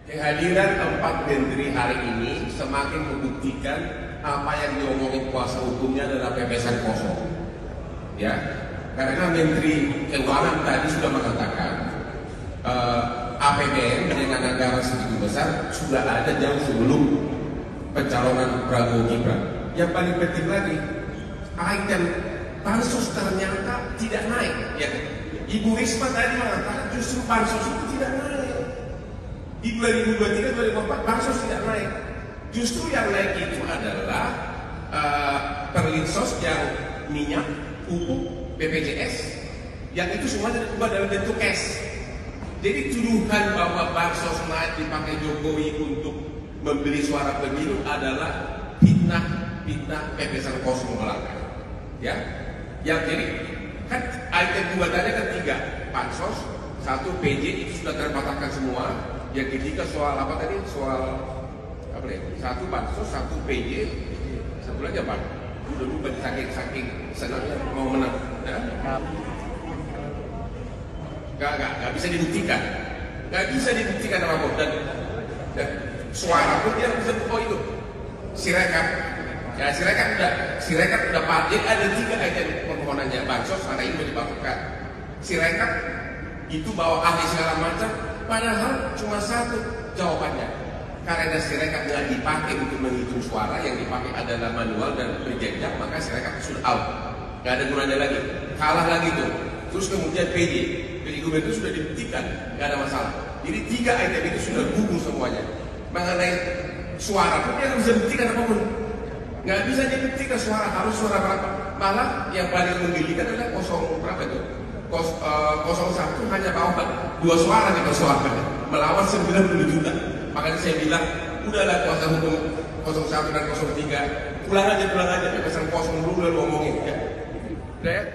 Kehadiran 4 menteri hari ini semakin membuktikan apa yang diomongin kuasa hukumnya adalah pepesan kosong. Ya, karena Menteri Keuangan tadi sudah mengatakan APBN dengan anggaran segitu besar sudah ada jauh sebelum pencalonan Prabowo Gibran. Yang paling penting lagi, item bansos ternyata tidak naik. Ya, Ibu Risma tadi mengatakan justru bansos itu tidak naik. Di 2023-2024 bansos tidak naik. Justru yang naik itu adalah perlinsos yang minyak, pupuk, BPJS, yang itu semua diubah dalam bentuk cash. Jadi tuduhan bahwa bansos naik dipakai Jokowi untuk membeli suara pemilu adalah fitnah pepesan kosong belaka. Ya, yang jadi kan item 2 tadi kan 3 bansos, 1 PJ itu sudah terpatahkan semua. Yang ketiga soal apa tadi? Soal apa nih? 1 bansos, 1 PJ, 1 lagi apa? Udah lupa saking senangnya mau menang. Ya? Gak bisa dibuktikan. Gak bisa dibuktikan apa dan suara pun dia bisa buka itu. Sirekap. Ya Sirekap udah pakai ada 3 item permohonannya bansos hari ini mau dibatalkan. Sirekap itu bawa ahli segala macam. Padahal cuma 1 jawabannya. Karena Sirekap nggak dipakai untuk menghitung suara, yang dipakai adalah manual dan berjenjang, maka Sirekap sudah out. Nggak ada gunanya lagi. Kalah lagi tuh. Terus kemudian PJ gubernur itu sudah dibuktikan, nggak ada masalah. Jadi 3 item itu sudah gugur semuanya. Mengenai suara pun dia nggak bisa buktikan apapun. Nggak bisa dibuktikan suara, harus suara berapa. Malah yang paling menggelikan adalah 01 hanya bawa 2 suara dipersoalkan melawan 90 juta. Makanya saya bilang udahlah kuasa hukum 01 dan 03 pulang aja pepesan kosong dulu lalu ngomongin ya. Udah ya.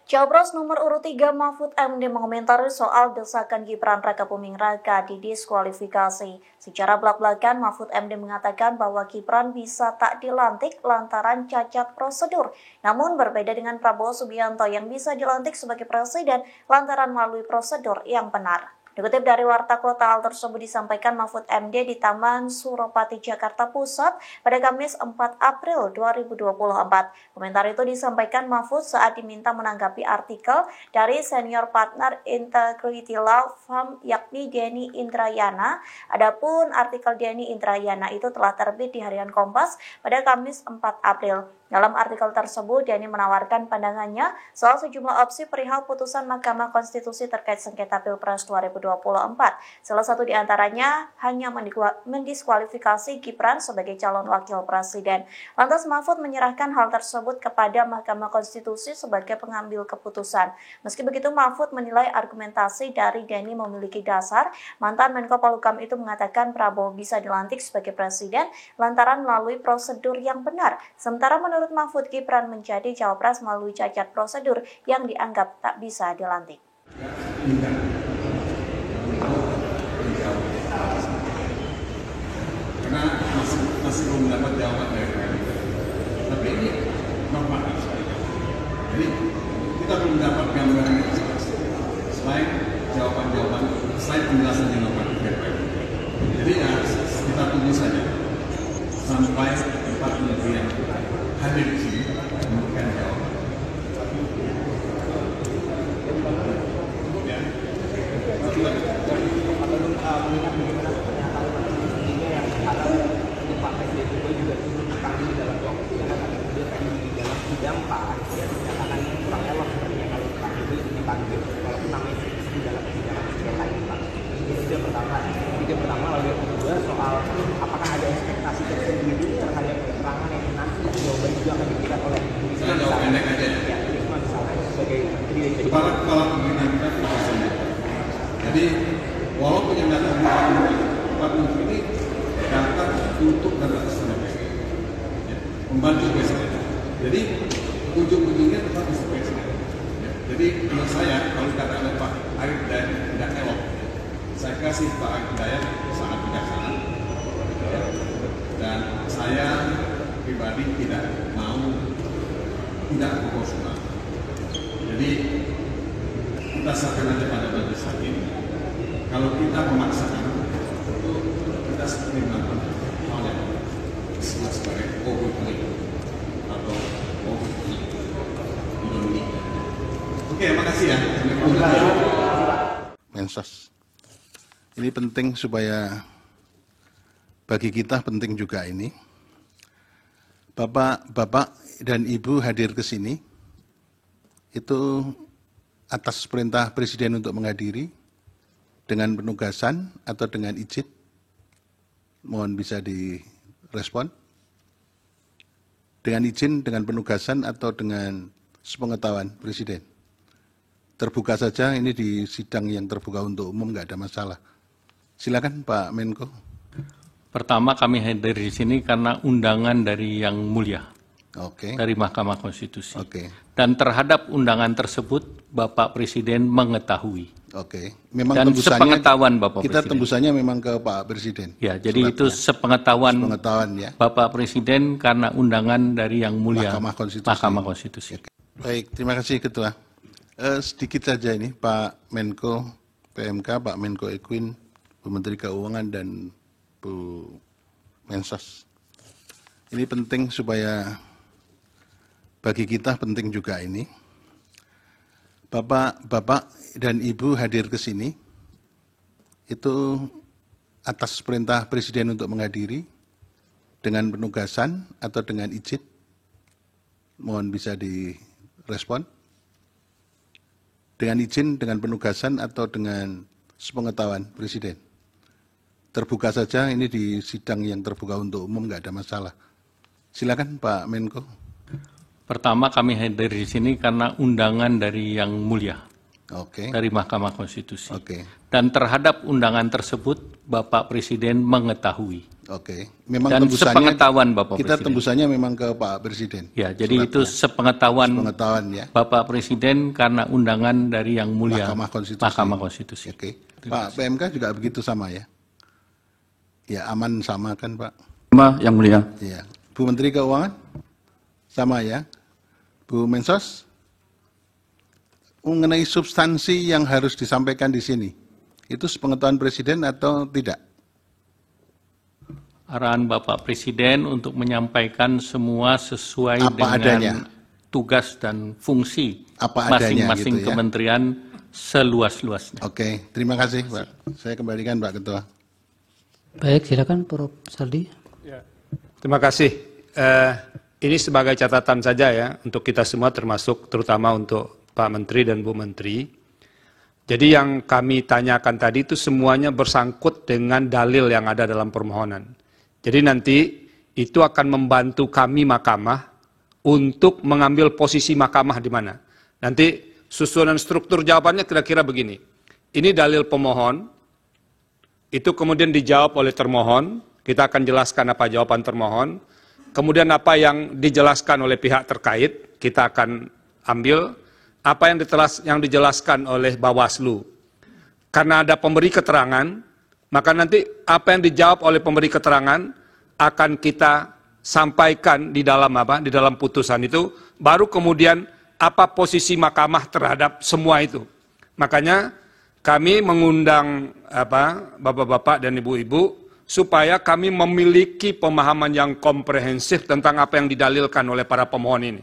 Cawapres nomor urut 3 Mahfud MD mengomentari soal desakan Gibran Rakabuming Raka didiskualifikasi. Secara belak-belakan Mahfud MD mengatakan bahwa Gibran bisa tak dilantik lantaran cacat prosedur. Namun berbeda dengan Prabowo Subianto yang bisa dilantik sebagai presiden lantaran melalui prosedur yang benar. Dikutip dari Warta Kota, hal tersebut disampaikan Mahfud MD di Taman Suropati, Jakarta Pusat pada Kamis 4 April 2024. Komentar itu disampaikan Mahfud saat diminta menanggapi artikel dari senior partner Integrity Law Firm yakni Denny Indrayana. Adapun artikel Denny Indrayana itu telah terbit di Harian Kompas pada Kamis 4 April. Dalam artikel tersebut, Denny menawarkan pandangannya soal sejumlah opsi perihal putusan Mahkamah Konstitusi terkait sengketa Pilpres 2024. Salah satu di antaranya hanya mendiskualifikasi Gibran sebagai calon wakil presiden. Lantas Mahfud menyerahkan hal tersebut kepada Mahkamah Konstitusi sebagai pengambil keputusan. Meski begitu, Mahfud menilai argumentasi dari Denny memiliki dasar. Mantan Menko Polhukam itu mengatakan Prabowo bisa dilantik sebagai presiden lantaran melalui prosedur yang benar. Sementara menurut Mahfud, Gibran menjadi cawapres melalui cacat prosedur yang dianggap tak bisa dilantik. Karena masih belum dapat jawaban dari mereka. Tapi ini normal sekali. Jadi kita belum dapat gambaran yang jelas. Selain jawaban-jawaban, selain penjelasan yang normal. Jadi ya kita tunggu saja sampai 4 menteri yang hadir di sini memberikan jawaban. Ya. Pak Presiden Jokowi juga sekali dalam waktu yang akan di dalam sidang Pak Arief menyatakan kurang elok sepertinya kalau Pak Jokowi dipanggil walaupun namanya di dalam persidangan yang lain Pak. Ini sudah pertama lalu yang kedua soal apakah ada ekspektasi tersendiri terhadap keterangan yang nanti jawaban juga akan diberikan oleh saya jawab pendek aja ya Risma misalnya sebagai kepala pemerintahan kita presiden. Jadi walaupun yang datang Pak Menteri ini datang untuk datang ke sana ya, membantu presiden. Jadi ujung-ujungnya tetap di presiden. Ya. Jadi menurut saya kalau kata oleh Pak Arief Hidayat tidak elok. Saya kasih Pak Arief Hidayat sangat bijaksana. Ya. Dan saya pribadi tidak mau tidak proporsional. Jadi kita serahkan aja pada majelis hakim. Kalau kita memaksakan, itu kita seperti melakukan hal yang disebut sebagai overplay atau overplay. Oke, makasih ya. Mensos. Ini penting supaya bagi kita penting juga ini. Bapak dan Ibu hadir ke sini itu atas perintah Presiden untuk menghadiri dengan penugasan atau dengan izin. Mohon bisa direspon. Dengan izin, dengan penugasan atau dengan sepengetahuan Presiden. Terbuka saja, ini di sidang yang terbuka untuk umum, nggak ada masalah. Silakan Pak Menko. Pertama kami hadir di sini karena undangan dari Yang Mulia, Oke. dari Mahkamah Konstitusi. Oke. Dan terhadap undangan tersebut, Bapak Presiden mengetahui. Oke. Memang Dan tembusannya sepengetahuan Bapak kita Presiden. tembusannya memang ke Pak Presiden. Ya, jadi itu sepengetahuan Pengetahuan ya. Bapak Presiden karena undangan dari Yang Mulia, Mahkamah Konstitusi. Mahkamah Konstitusi. Oke. Baik, terima kasih Ketua. Sedikit saja ini Pak Menko PMK, Pak Menko Equin, Bu Menteri Keuangan dan Bu Mensos. Ini penting supaya bagi kita penting juga ini. Bapak dan Ibu hadir ke sini itu atas perintah Presiden untuk menghadiri dengan penugasan atau dengan izin. Mohon bisa direspon. Dengan izin, dengan penugasan atau dengan sepengetahuan Presiden. Terbuka saja, ini di sidang yang terbuka untuk umum, nggak ada masalah. Silakan Pak Menko. Pertama kami hadir di sini karena undangan dari Yang Mulia, Oke. dari Mahkamah Konstitusi. Oke. Dan terhadap undangan tersebut, Bapak Presiden mengetahui. Oke. Memang Dan tembusannya sepengetahuan Bapak kita Presiden. tembusannya memang ke Pak Presiden. Ya, jadi itu sepengetahuan Pengetahuan ya. Bapak Presiden karena undangan dari Yang Mulia, Mahkamah Konstitusi. Mahkamah Konstitusi. Oke. Pak PMK juga begitu sama ya. Ya aman sama kan Pak. Yang Mulia. Ya. Bu Menteri Keuangan sama ya. Bu Mensos mengenai substansi yang harus disampaikan di sini itu sepengetahuan Presiden atau tidak? Arahan Bapak Presiden untuk menyampaikan semua sesuai Apa dengan adanya. tugas dan fungsi Apa adanya masing-masing gitu ya. kementerian seluas-luasnya. Oke, terima kasih Pak. Saya kembalikan Pak Ketua. Baik, silakan Prof. Saldi. Terima kasih. Ini sebagai catatan saja ya untuk kita semua termasuk terutama untuk Pak Menteri dan Bu Menteri. Jadi yang kami tanyakan tadi itu semuanya bersangkut dengan dalil yang ada dalam permohonan. Jadi nanti itu akan membantu kami mahkamah untuk mengambil posisi mahkamah di mana. Nanti susunan struktur jawabannya kira-kira begini. Ini dalil pemohon, itu kemudian dijawab oleh termohon, kita akan jelaskan apa jawaban termohon, kemudian apa yang dijelaskan oleh pihak terkait, kita akan ambil, apa yang dijelaskan oleh Bawaslu. Karena ada pemberi keterangan, maka nanti apa yang dijawab oleh pemberi keterangan akan kita sampaikan di dalam di dalam putusan itu, baru kemudian apa posisi mahkamah terhadap semua itu. Makanya kami mengundang bapak-bapak dan ibu-ibu supaya kami memiliki pemahaman yang komprehensif tentang apa yang didalilkan oleh para pemohon ini.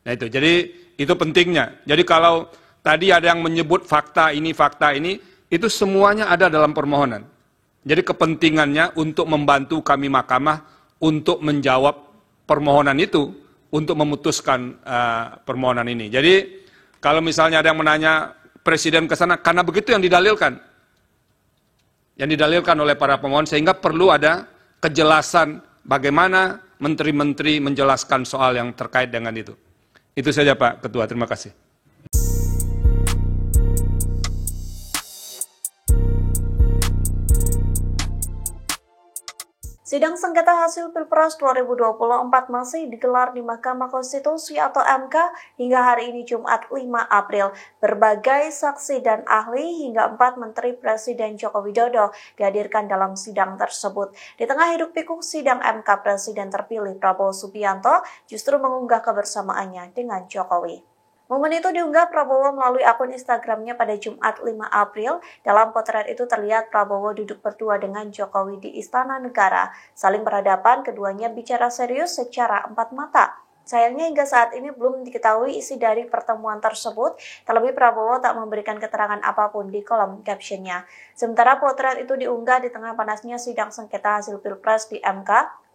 Nah itu, jadi itu pentingnya. Jadi kalau tadi ada yang menyebut fakta ini, itu semuanya ada dalam permohonan. Jadi kepentingannya untuk membantu kami mahkamah untuk menjawab permohonan itu, untuk memutuskan permohonan ini. Jadi kalau misalnya ada yang menanya Presiden ke sana, karena begitu yang didalilkan. Yang didalilkan oleh para pemohon, sehingga perlu ada kejelasan bagaimana menteri-menteri menjelaskan soal yang terkait dengan itu. Itu saja Pak Ketua, terima kasih. Sidang sengketa hasil Pilpres 2024 masih digelar di Mahkamah Konstitusi atau MK hingga hari ini Jumat 5 April. Berbagai saksi dan ahli hingga 4 Menteri Presiden Joko Widodo dihadirkan dalam sidang tersebut. Di tengah hiruk-pikuk sidang MK, Presiden terpilih Prabowo Subianto justru mengunggah kebersamaannya dengan Jokowi. Momen itu diunggah Prabowo melalui akun Instagramnya pada Jumat 5 April. Dalam potret itu terlihat Prabowo duduk berdua dengan Jokowi di Istana Negara. Saling berhadapan, keduanya bicara serius secara empat mata. Sayangnya hingga saat ini belum diketahui isi dari pertemuan tersebut, terlebih Prabowo tak memberikan keterangan apapun di kolom captionnya. Sementara potret itu diunggah di tengah panasnya sidang sengketa hasil Pilpres di MK.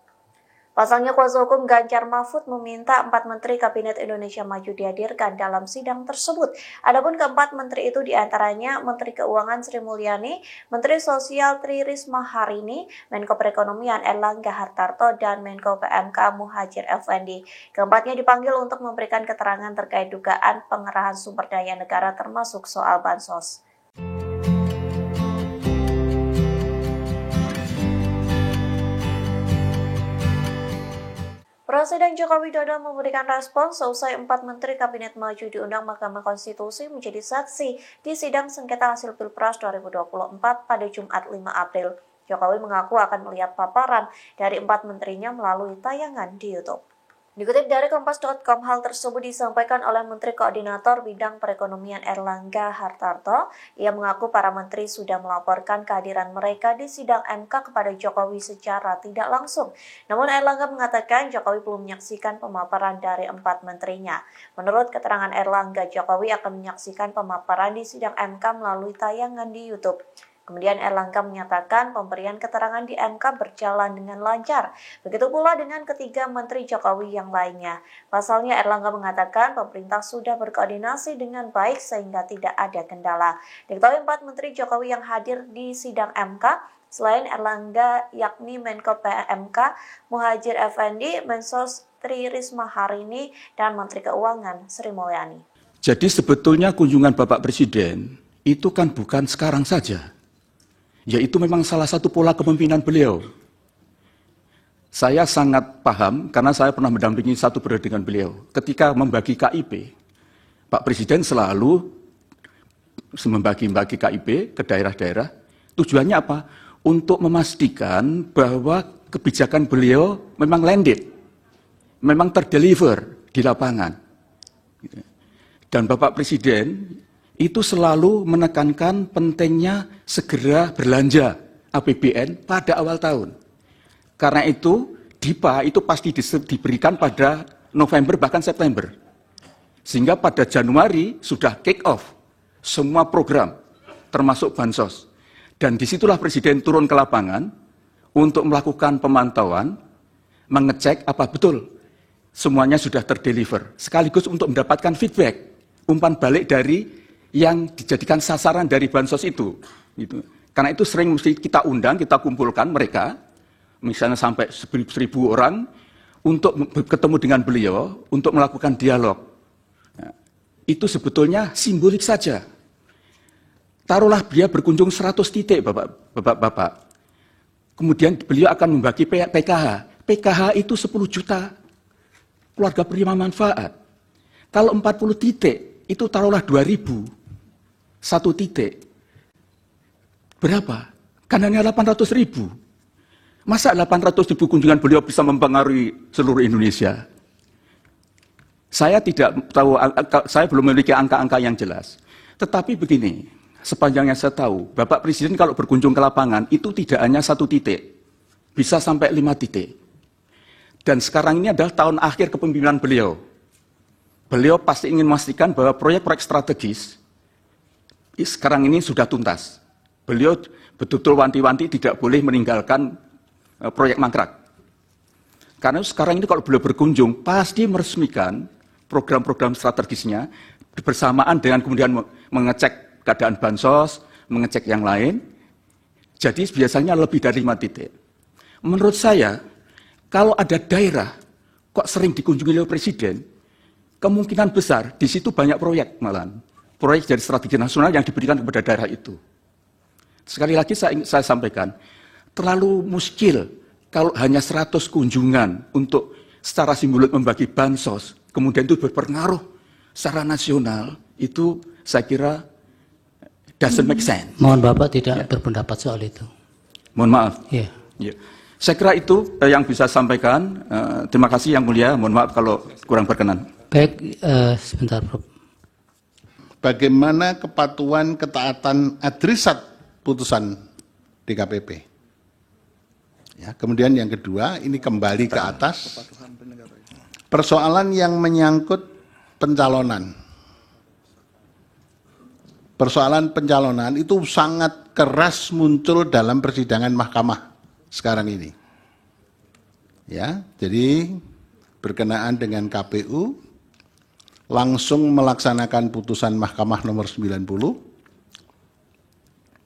Pasalnya kuasa hukum Ganjar Mahfud meminta 4 Menteri Kabinet Indonesia Maju dihadirkan dalam sidang tersebut. Adapun keempat menteri itu diantaranya Menteri Keuangan Sri Mulyani, Menteri Sosial Tri Risma Harini, Menko Perekonomian Erlangga Hartarto, dan Menko PMK Muhadjir Effendi. Keempatnya dipanggil untuk memberikan keterangan terkait dugaan pengerahan sumber daya negara termasuk soal bansos. Presiden Joko Widodo memberikan respons seusai 4 Menteri Kabinet Maju diundang Mahkamah Konstitusi menjadi saksi di sidang sengketa hasil Pilpres 2024 pada Jumat 5 April. Jokowi mengaku akan melihat paparan dari 4 menterinya melalui tayangan di YouTube. Dikutip dari Kompas.com, hal tersebut disampaikan oleh Menteri Koordinator Bidang Perekonomian Erlangga Hartarto. Ia mengaku para menteri sudah melaporkan kehadiran mereka di sidang MK kepada Jokowi secara tidak langsung. Namun Erlangga mengatakan Jokowi belum menyaksikan pemaparan dari 4 menterinya. Menurut keterangan Erlangga, Jokowi akan menyaksikan pemaparan di sidang MK melalui tayangan di YouTube. Kemudian Erlangga menyatakan pemberian keterangan di MK berjalan dengan lancar. Begitu pula dengan ketiga Menteri Jokowi yang lainnya. Pasalnya Erlangga mengatakan pemerintah sudah berkoordinasi dengan baik sehingga tidak ada kendala. Diketahui 4 Menteri Jokowi yang hadir di sidang MK, selain Erlangga yakni Menko PMK Muhadjir Effendi, Mensos Tri Risma Harini, dan Menteri Keuangan Sri Mulyani. Jadi sebetulnya kunjungan Bapak Presiden itu kan bukan sekarang saja. Yaitu memang salah satu pola kepemimpinan beliau. Saya sangat paham karena saya pernah mendampingi satu periode dengan beliau. Ketika membagi KIP, Pak Presiden selalu membagi KIP ke daerah-daerah. Tujuannya apa? Untuk memastikan bahwa kebijakan beliau memang landed, memang terdeliver di lapangan. Dan Bapak Presiden itu selalu menekankan pentingnya segera belanja APBN pada awal tahun. Karena itu, DIPA itu pasti diberikan pada November bahkan September. Sehingga pada Januari sudah kick off semua program, termasuk bansos. Dan disitulah Presiden turun ke lapangan untuk melakukan pemantauan, mengecek apa betul semuanya sudah terdeliver. Sekaligus untuk mendapatkan feedback, umpan balik dari yang dijadikan sasaran dari bansos itu. Karena itu sering mesti kita undang, kita kumpulkan mereka, misalnya sampai 1.000 orang, untuk ketemu dengan beliau, untuk melakukan dialog. Nah, itu sebetulnya simbolik saja. Taruhlah dia berkunjung 100 titik, Bapak-Bapak. Kemudian beliau akan membagi PKH. PKH itu 10 juta keluarga penerima manfaat. Kalau 40 titik, itu taruhlah 2.000. 1 titik. Berapa? Kan hanya 800.000. Masa 800.000 kunjungan beliau bisa mempengaruhi seluruh Indonesia? Saya tidak tahu, saya belum memiliki angka-angka yang jelas. Tetapi begini, sepanjang yang saya tahu, Bapak Presiden kalau berkunjung ke lapangan, itu tidak hanya 1 titik. Bisa sampai 5 titik. Dan sekarang ini adalah tahun akhir kepemimpinan beliau. Beliau pasti ingin memastikan bahwa proyek-proyek strategis sekarang ini sudah tuntas. Beliau betul-betul wanti-wanti tidak boleh meninggalkan proyek mangkrak. Karena sekarang ini kalau beliau berkunjung, pasti meresmikan program-program strategisnya bersamaan dengan kemudian mengecek keadaan bansos, mengecek yang lain. Jadi biasanya lebih dari 5 titik. Menurut saya, kalau ada daerah kok sering dikunjungi oleh Presiden, kemungkinan besar di situ banyak proyek malahan. Proyek dari strategi nasional yang diberikan kepada daerah itu. Sekali lagi saya sampaikan, terlalu muskil Kalau hanya 100 kunjungan untuk secara simbolik membagi bansos, kemudian itu berpengaruh secara nasional, itu saya kira doesn't make sense. Mohon Bapak tidak berpendapat soal itu. Mohon maaf. Ya. Ya. Saya kira itu yang bisa saya sampaikan. Terima kasih Yang Mulia. Mohon maaf kalau kurang berkenan. Baik, sebentar Prof. Bagaimana kepatuhan ketaatan adresat putusan DKPP? Ya, kemudian yang kedua, ini kembali ke atas, persoalan yang menyangkut pencalonan. Persoalan pencalonan itu sangat keras muncul dalam persidangan mahkamah sekarang ini. Ya, jadi berkenaan dengan KPU, langsung melaksanakan putusan Mahkamah nomor 90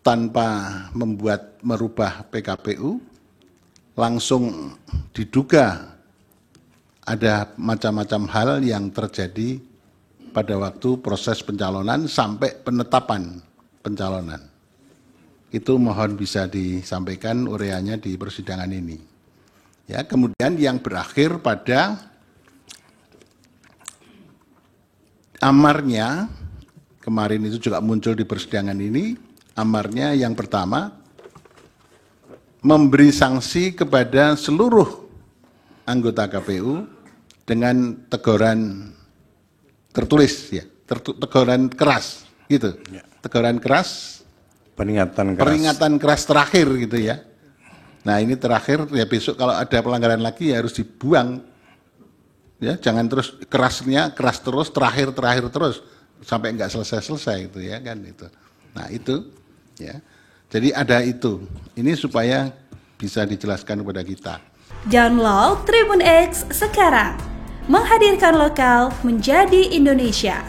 tanpa merubah PKPU, langsung diduga ada macam-macam hal yang terjadi pada waktu proses pencalonan sampai penetapan pencalonan. Itu mohon bisa disampaikan ureanya di persidangan ini. Ya, kemudian yang berakhir pada amarnya, kemarin itu juga muncul di persidangan ini, amarnya yang pertama, memberi sanksi kepada seluruh anggota KPU dengan teguran tertulis, ya, teguran keras, gitu. Teguran keras, peringatan keras terakhir, gitu ya. Nah ini terakhir, ya besok kalau ada pelanggaran lagi ya harus dibuang. Ya, jangan terus kerasnya keras terus, terakhir terus sampai enggak selesai gitu ya kan itu. Nah itu ya. Jadi ada itu. Ini supaya bisa dijelaskan kepada kita. Download Tribun X sekarang. Menghadirkan lokal menjadi Indonesia.